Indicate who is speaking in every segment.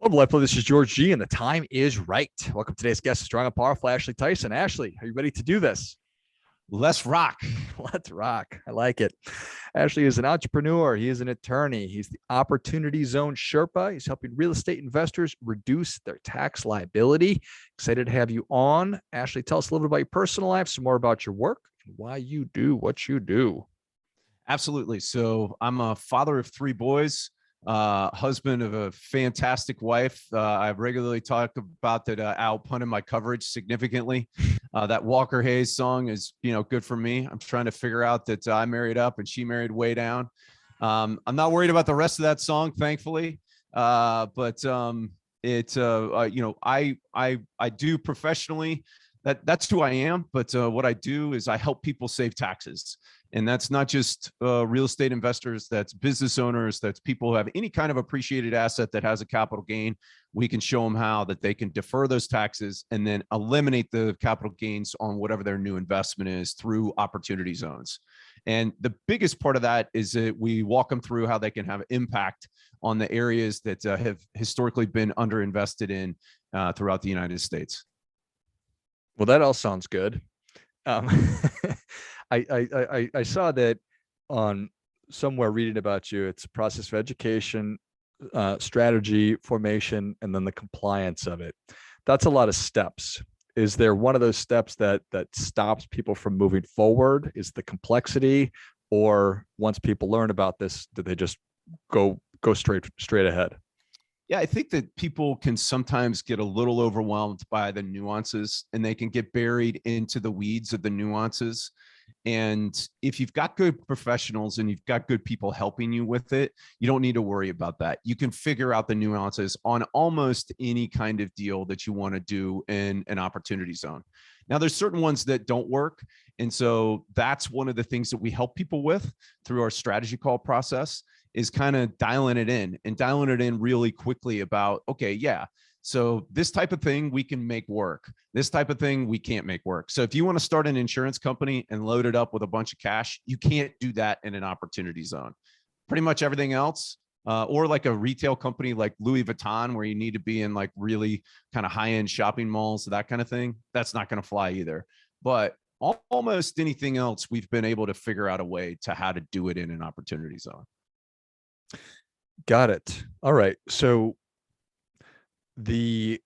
Speaker 1: Welcome to LifeBlood. This is George G, and the time is right. Welcome to today's guest, strong and powerful, Ashley Tison. Ashley, are you ready to do this?
Speaker 2: Let's rock.
Speaker 1: Let's rock. I like it. Ashley is an entrepreneur. He is an attorney. He's the Opportunity Zone Sherpa. He's helping real estate investors reduce their tax liability. Excited to have you on. Ashley, tell us a little bit about your personal life, some more about your work, and why you do what you do.
Speaker 2: Absolutely. So I'm a father of three boys, husband of a fantastic wife. I regularly talk about that outpunted my coverage significantly. That Walker Hayes song is, good for me. I'm trying to figure out that I married up and she married way down. I'm not worried about the rest of that song, thankfully. But I do professionally. That's who I am. But what I do is I help people save taxes. And that's not just real estate investors, that's business owners, that's people who have any kind of appreciated asset that has a capital gain. We can show them how that they can defer those taxes and then eliminate the capital gains on whatever their new investment is through opportunity zones. And the biggest part of that is that we walk them through how they can have impact on the areas that have historically been underinvested in throughout the United States.
Speaker 1: Well, that all sounds good. Um, I saw that on somewhere reading about you. It's a process of education, strategy, formation, and then the compliance of it. That's a lot of steps. Is there one of those steps that stops people from moving forward? Is the complexity, or once people learn about this, do they just go straight ahead?
Speaker 2: Yeah, I think that people can sometimes get a little overwhelmed by the nuances and they can get buried into the weeds of the nuances. And if you've got good professionals and you've got good people helping you with it, you don't need to worry about that. You can figure out the nuances on almost any kind of deal that you want to do in an opportunity zone. Now, there's certain ones that don't work. And so that's one of the things that we help people with through our strategy call process is kind of dialing it in really quickly about, okay, yeah, so this type of thing we can make work. This type of thing we can't make work. So if you want to start an insurance company and load it up with a bunch of cash, you can't do that in an opportunity zone. Pretty much everything else, or like a retail company like Louis Vuitton, where you need to be in like really kind of high-end shopping malls, that kind of thing, that's not going to fly either. But almost anything else, we've been able to figure out a way to how to do it in an opportunity zone.
Speaker 1: Got it. All right. So the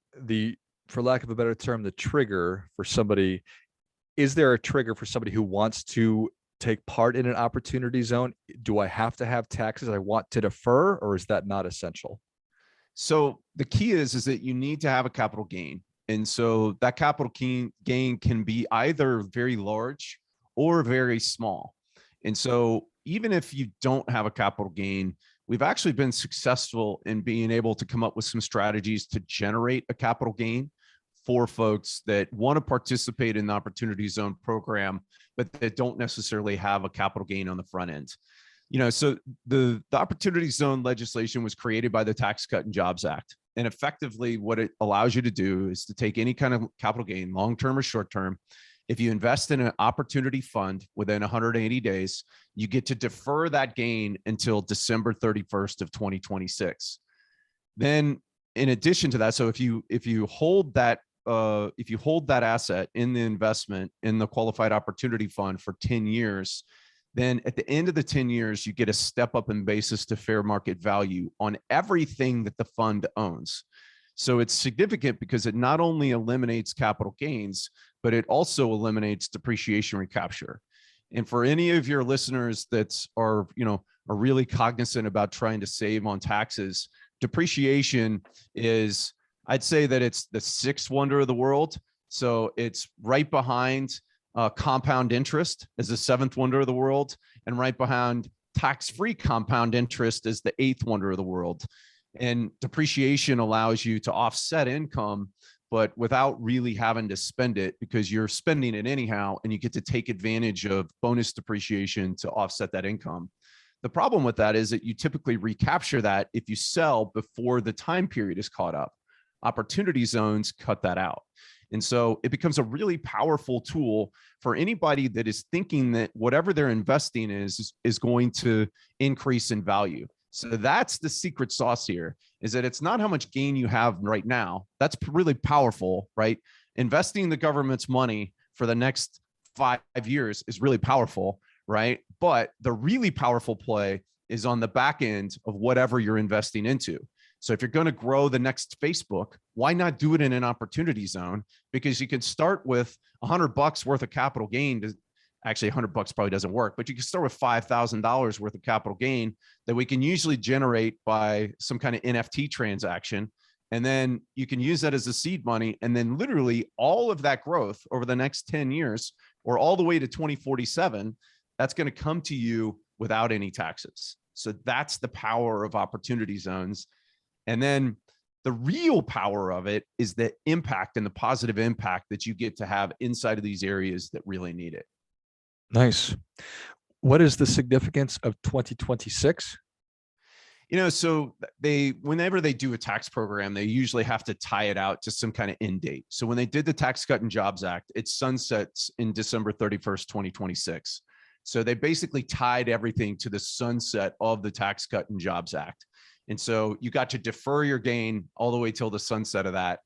Speaker 1: for lack of a better term, the trigger for somebody, is there a trigger for somebody who wants to take part in an opportunity zone? Do I have to have taxes I want to defer, or is that not essential?
Speaker 2: So the key is that you need to have a capital gain. And so that capital gain can be either very large or very small. And so even if you don't have a capital gain, we've actually been successful in being able to come up with some strategies to generate a capital gain for folks that want to participate in the Opportunity Zone program, but that don't necessarily have a capital gain on the front end. So the Opportunity Zone legislation was created by the Tax Cut and Jobs Act. And effectively, what it allows you to do is to take any kind of capital gain, long-term or short-term. If you invest in an opportunity fund within 180 days, you get to defer that gain until December 31st of 2026. Then in addition to that, so if you hold that asset in the investment in the qualified opportunity fund for 10 years, then at the end of the 10 years, you get a step up in basis to fair market value on everything that the fund owns. So it's significant because it not only eliminates capital gains, but it also eliminates depreciation recapture. And for any of your listeners that are really cognizant about trying to save on taxes, depreciation is, I'd say that it's the sixth wonder of the world. So it's right behind compound interest as the seventh wonder of the world, and right behind tax-free compound interest as the eighth wonder of the world. And depreciation allows you to offset income, but without really having to spend it, because you're spending it anyhow, and you get to take advantage of bonus depreciation to offset that income. The problem with that is that you typically recapture that if you sell before the time period is caught up. Opportunity zones cut that out. And so it becomes a really powerful tool for anybody that is thinking that whatever they're investing is going to increase in value. So that's the secret sauce here, is that it's not how much gain you have right now. That's really powerful, right? Investing the government's money for the next 5 years is really powerful, right? But the really powerful play is on the back end of whatever you're investing into. So if you're going to grow the next Facebook, why not do it in an opportunity zone? Because you can start with $100 worth of capital gain. Actually, $100 probably doesn't work, but you can start with $5,000 worth of capital gain that we can usually generate by some kind of NFT transaction. And then you can use that as a seed money. And then literally all of that growth over the next 10 years or all the way to 2047, that's going to come to you without any taxes. So that's the power of opportunity zones. And then the real power of it is the impact and the positive impact that you get to have inside of these areas that really need it.
Speaker 1: Nice. What is the significance of 2026?
Speaker 2: So whenever they do a tax program, they usually have to tie it out to some kind of end date. So when they did the Tax Cut and Jobs Act, it sunsets in December 31st, 2026. So they basically tied everything to the sunset of the Tax Cut and Jobs Act. And so you got to defer your gain all the way till the sunset of that.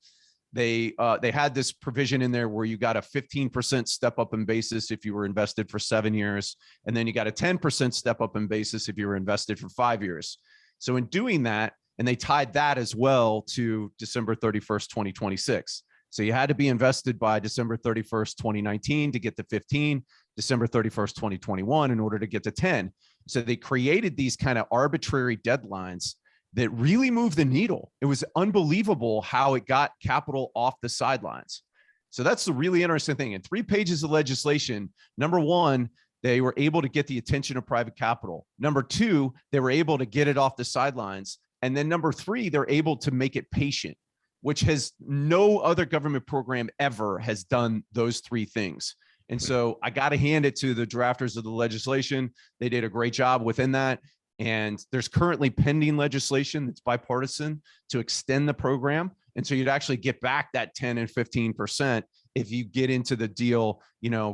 Speaker 2: They had this provision in there where you got a 15% step up in basis if you were invested for 7 years. And then you got a 10% step up in basis if you were invested for 5 years. So in doing that, and they tied that as well to December 31st, 2026. So you had to be invested by December 31st, 2019 to get to 15, December 31st, 2021 in order to get to 10. So they created these kind of arbitrary deadlines that really moved the needle. It was unbelievable how it got capital off the sidelines. So that's the really interesting thing. In 3 pages of legislation, number one, they were able to get the attention of private capital. Number two, they were able to get it off the sidelines. And then number three, they're able to make it patient, which has no other government program ever has done those 3 things. And so I got to hand it to the drafters of the legislation. They did a great job within that. And there's currently pending legislation that's bipartisan to extend the program. And so you'd actually get back that 10 and 15% if you get into the deal,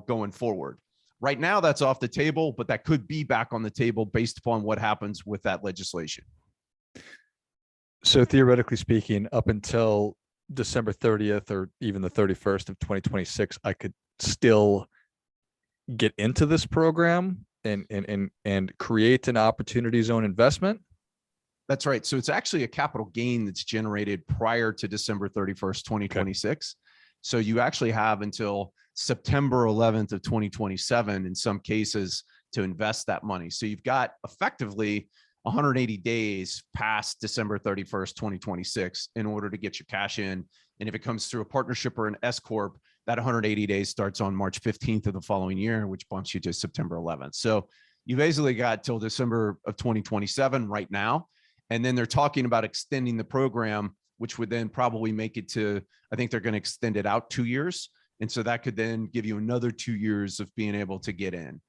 Speaker 2: going forward. Right now, that's off the table, but that could be back on the table based upon what happens with that legislation.
Speaker 1: So theoretically speaking, up until December 30th or even the 31st of 2026, I could still get into this program and create an opportunity zone investment?
Speaker 2: That's right. So it's actually a capital gain that's generated prior to December 31st, 2026. Okay. So you actually have until September 11th of 2027 in some cases to invest that money. So you've got effectively 180 days past December 31st, 2026 in order to get your cash in. And if it comes through a partnership or an S Corp, that 180 days starts on March 15th of the following year, which bumps you to September 11th. So you basically got till December of 2027 right now. And then they're talking about extending the program, which would then probably make it to, I think they're going to extend it out 2 years. And so that could then give you another 2 years of being able to get in.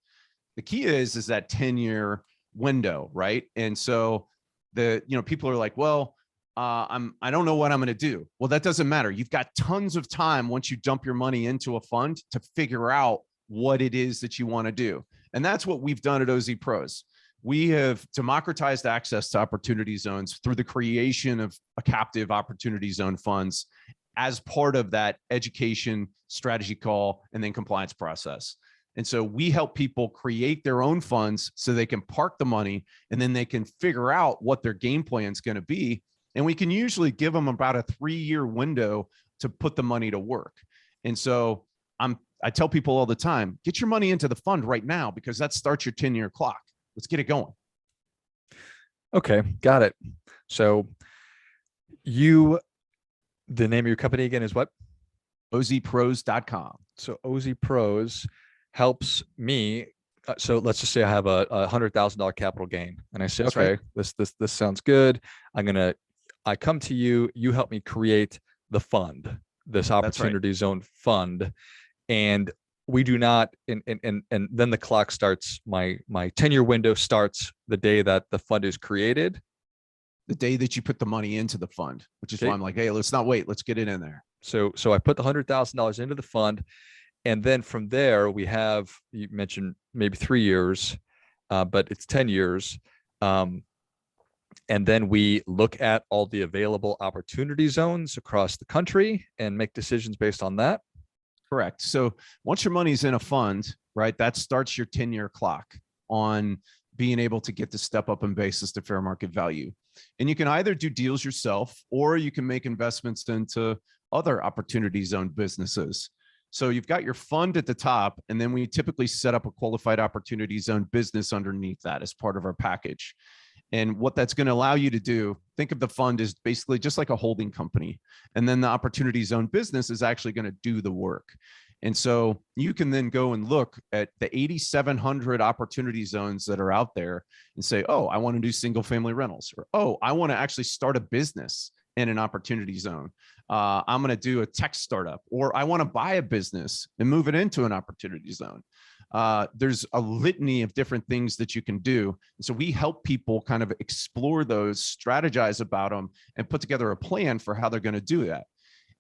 Speaker 2: The key is that 10-year window, right? And so people are like, well, I don't know what I'm going to do. Well, that doesn't matter. You've got tons of time once you dump your money into a fund to figure out what it is that you want to do. And that's what we've done at OZPros. We have democratized access to opportunity zones through the creation of a captive opportunity zone funds as part of that education, strategy call, and then compliance process. And so we help people create their own funds so they can park the money and then they can figure out what their game plan is going to be. And we can usually give them about a 3-year window to put the money to work. And so I tell people all the time, get your money into the fund right now because that starts your 10-year clock. Let's get it going.
Speaker 1: Okay, got it. So the name of your company again is what?
Speaker 2: OZPros.com.
Speaker 1: So OZPros helps me. So let's just say I have a $100,000 capital gain, and I say, okay, right. This sounds good. I come to you. You help me create the fund, this opportunity zone fund, and we do not. And then the clock starts. My 10-year window starts the day that the fund is created.
Speaker 2: The day that you put the money into the fund, which is why I'm like, hey, let's not wait. Let's get it in there.
Speaker 1: So I put the $100,000 into the fund. And then from there, you mentioned maybe 3 years, but it's 10 years. And then we look at all the available opportunity zones across the country and make decisions based on that.
Speaker 2: Correct. So once your money's in a fund, right, that starts your 10-year clock on being able to get the step up in basis to fair market value. And you can either do deals yourself, or you can make investments into other opportunity zone businesses. So you've got your fund at the top, and then we typically set up a qualified opportunity zone business underneath that as part of our package. And what that's going to allow you to do, think of the fund as basically just like a holding company. And then the opportunity zone business is actually going to do the work. And so you can then go and look at the 8,700 opportunity zones that are out there and say, oh, I want to do single family rentals, or, oh, I want to actually start a business in an opportunity zone. I'm going to do a tech startup, or I want to buy a business and move it into an opportunity zone. There's a litany of different things that you can do. And so we help people kind of explore those, strategize about them, and put together a plan for how they're going to do that.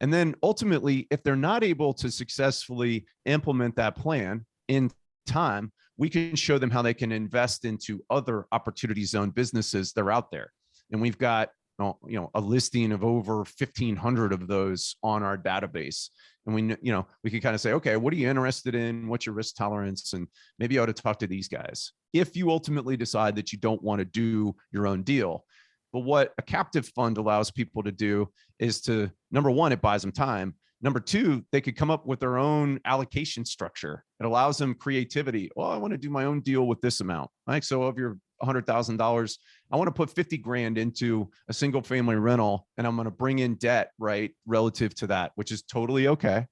Speaker 2: And then ultimately, if they're not able to successfully implement that plan in time, we can show them how they can invest into other opportunity zone businesses that are out there. And we've got a listing of over 1,500 of those on our database. And we can kind of say, okay, what are you interested in? What's your risk tolerance? And maybe you ought to talk to these guys if you ultimately decide that you don't want to do your own deal. But what a captive fund allows people to do is to, number one, it buys them time. Number two, they could come up with their own allocation structure. It allows them creativity. Oh, I want to do my own deal with this amount. Right? So of your $100,000, I want to put 50 grand into a single family rental, and I'm going to bring in debt, right, relative to that, which is totally okay.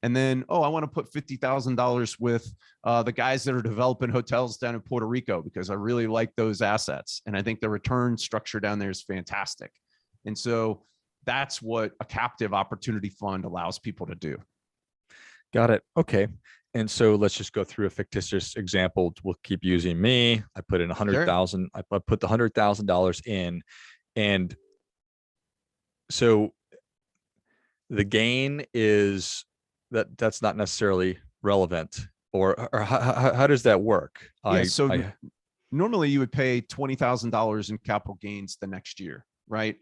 Speaker 2: And then, oh, I want to put $50,000 with the guys that are developing hotels down in Puerto Rico because I really like those assets. And I think the return structure down there is fantastic. And so that's what a captive opportunity fund allows people to do.
Speaker 1: Got it. Okay. And so let's just go through a fictitious example. We'll keep using me. I put in 100,000. I put the $100,000 in, and so the gain is that's not necessarily relevant, or how does that work?
Speaker 2: Yeah. Normally you would pay $20,000 in capital gains the next year, right?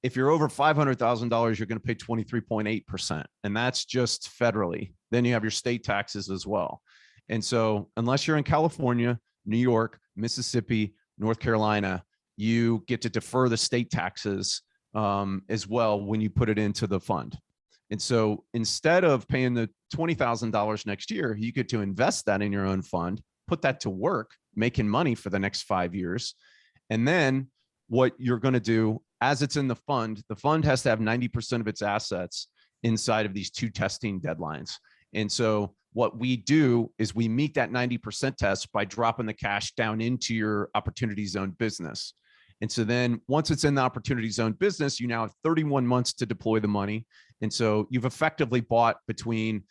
Speaker 2: If you're over $500,000, you're going to pay 23.8%. And that's just federally. Then you have your state taxes as well. And so unless you're in California, New York, Mississippi, North Carolina, you get to defer the state taxes as well when you put it into the fund. And so instead of paying the $20,000 next year, you get to invest that in your own fund, put that to work, making money for the next 5 years. And then what you're going to do as it's in the fund has to have 90% of its assets inside of these 2 testing deadlines. And so what we do is we meet that 90% test by dropping the cash down into your opportunity zone business. And so then once it's in the opportunity zone business, you now have 31 months to deploy the money. And so you've effectively bought between,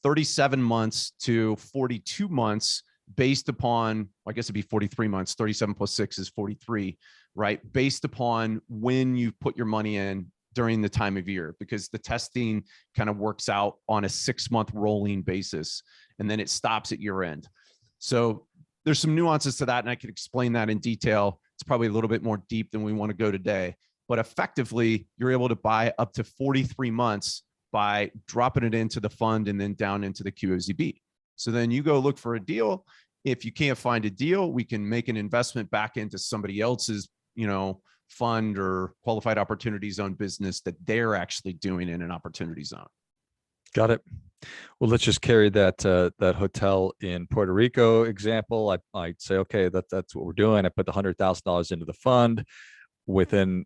Speaker 2: 37 months to 42 months based upon, I guess it'd be 43 months, 37 plus 6 is 43, right? Based upon when you put your money in during the time of year, because the testing kind of works out on a 6-month rolling basis, and then it stops at year end. So there's some nuances to that, and I could explain that in detail. It's probably a little bit more deep than we want to go today, but effectively you're able to buy up to 43 months by dropping it into the fund and then down into the QOZB. So then you go look for a deal. If you can't find a deal, we can make an investment back into somebody else's, fund or qualified opportunity zone business that they're actually doing in an opportunity zone.
Speaker 1: Got it. Well, let's just carry that hotel in Puerto Rico example. I say, okay, that's what we're doing. I put the $100,000 into the fund. Within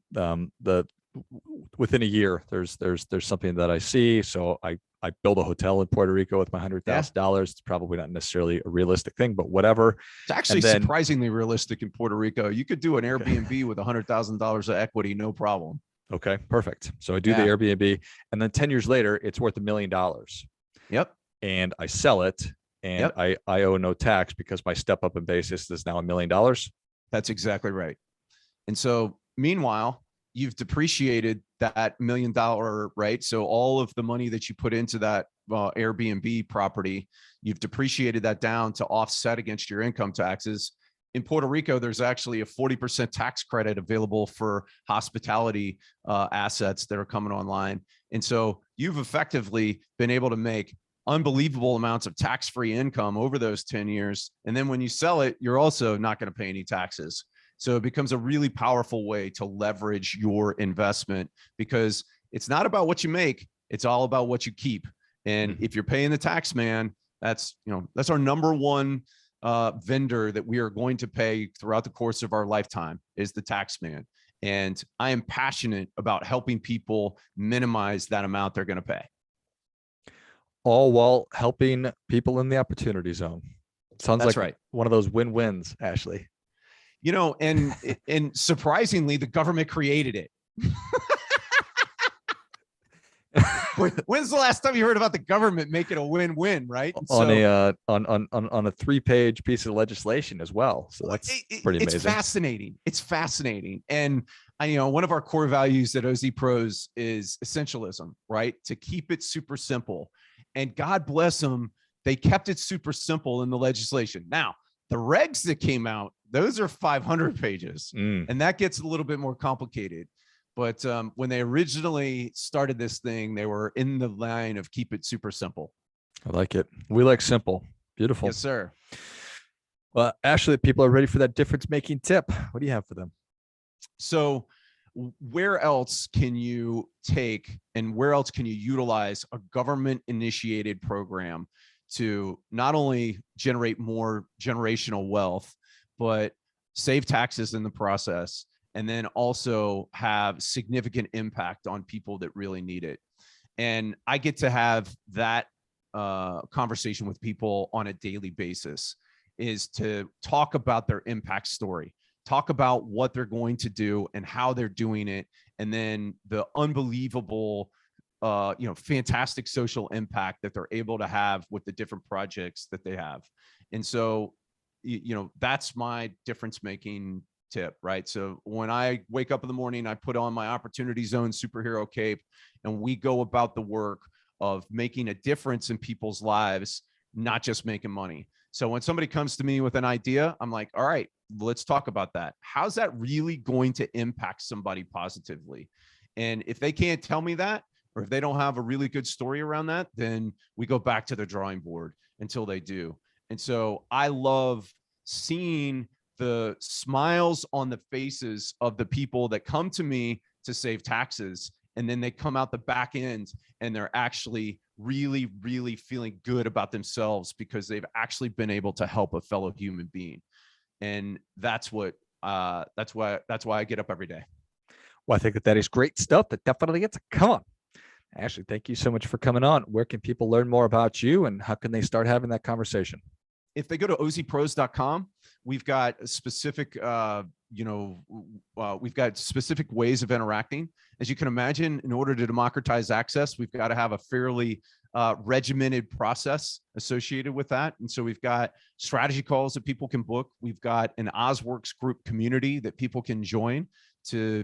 Speaker 1: within a year, there's something that I see. So I build a hotel in Puerto Rico with my $100,000. It's probably not necessarily a realistic thing, but whatever.
Speaker 2: It's actually surprisingly realistic in Puerto Rico. You could do an Airbnb with $100,000 of equity, no problem.
Speaker 1: Okay, perfect. So I do the Airbnb, and then 10 years later, it's worth $1 million.
Speaker 2: Yep.
Speaker 1: And I sell it, and I owe no tax because my step up in basis is now $1 million.
Speaker 2: That's exactly right. And so meanwhile, you've depreciated that $1 million, right? So all of the money that you put into that Airbnb property, you've depreciated that down to offset against your income taxes. in Puerto Rico, there's actually a 40% tax credit available for hospitality assets that are coming online. And so you've effectively been able to make unbelievable amounts of tax-free income over those 10 years. And then when you sell it, you're also not going to pay any taxes. So it becomes a really powerful way to leverage your investment, because it's not about what you make, it's all about what you keep. And if you're paying the tax man, that's our number one vendor that we are going to pay throughout the course of our lifetime, is the tax man. And I am passionate about helping people minimize that amount they're going to pay.
Speaker 1: All while helping people in the opportunity zone. Sounds
Speaker 2: That's
Speaker 1: like
Speaker 2: right.
Speaker 1: One of those win-wins, Ashley.
Speaker 2: And surprisingly, the government created it. When's the last time you heard about the government making a win-win, right?
Speaker 1: On a 3-page piece of legislation as well. So that's pretty amazing.
Speaker 2: It's fascinating. It's fascinating. And one of our core values at OZPros is essentialism, right? To keep it super simple. And God bless them, they kept it super simple in the legislation. Now, the regs that came out, those are 500 pages, and that gets a little bit more complicated. But when they originally started this thing, they were in the line of keep it super simple.
Speaker 1: I like it. We like simple. Beautiful.
Speaker 2: Yes, sir.
Speaker 1: Well, Ashley, people are ready for that difference-making tip. What do you have for them?
Speaker 2: So where else can you take and where else can you utilize a government-initiated program to not only generate more generational wealth, but save taxes in the process, and then also have significant impact on people that really need it? And I get to have that conversation with people on a daily basis, is to talk about their impact story, talk about what they're going to do and how they're doing it, and then the unbelievable, fantastic social impact that they're able to have with the different projects that they have. And so, that's my difference-making tip, right? So when I wake up in the morning, I put on my Opportunity Zone superhero cape, and we go about the work of making a difference in people's lives, not just making money. So when somebody comes to me with an idea, I'm like, all right, let's talk about that. How's that really going to impact somebody positively? And if they can't tell me that, or if they don't have a really good story around that, then we go back to the drawing board until they do. And so I love seeing the smiles on the faces of the people that come to me to save taxes, and then they come out the back end and they're actually really, really feeling good about themselves because they've actually been able to help a fellow human being. And that's why I get up every day.
Speaker 1: Well, I think that is great stuff. That definitely gets a come on. Ashley, thank you so much for coming on. Where can people learn more about you, and how can they start having that conversation?
Speaker 2: If they go to OZPros.com, we've got specific, we've got specific ways of interacting. As you can imagine, in order to democratize access, we've got to have a fairly regimented process associated with that. And so we've got strategy calls that people can book. We've got an OzWorks group community that people can join to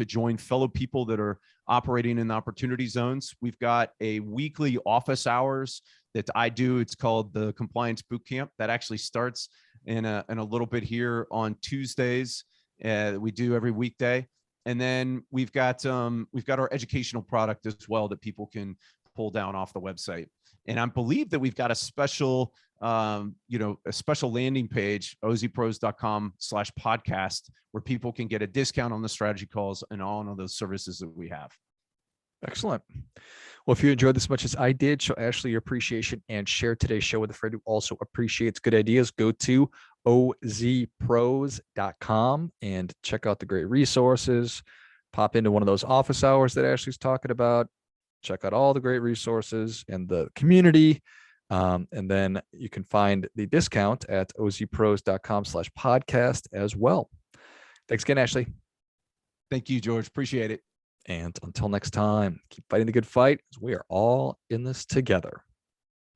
Speaker 2: join fellow people that are operating in the opportunity zones. We've got a weekly office hours that I do. It's called the Compliance Bootcamp. That actually starts in a little bit here on Tuesdays. We do every weekday. And then we've got our educational product as well that people can pull down off the website. And I believe that we've got a special landing page, ozpros.com/podcast, where people can get a discount on the strategy calls and all of those services that we have.
Speaker 1: Excellent. Well, if you enjoyed this as much as I did, show Ashley your appreciation and share today's show with a friend who also appreciates good ideas. Go to OZPros.com and check out the great resources. Pop into one of those office hours that Ashley's talking about. Check out all the great resources and the community. And then you can find the discount at OZPros.com/podcast as well. Thanks again, Ashley.
Speaker 2: Thank you, George. Appreciate it.
Speaker 1: And until next time, keep fighting the good fight, as we are all in this together.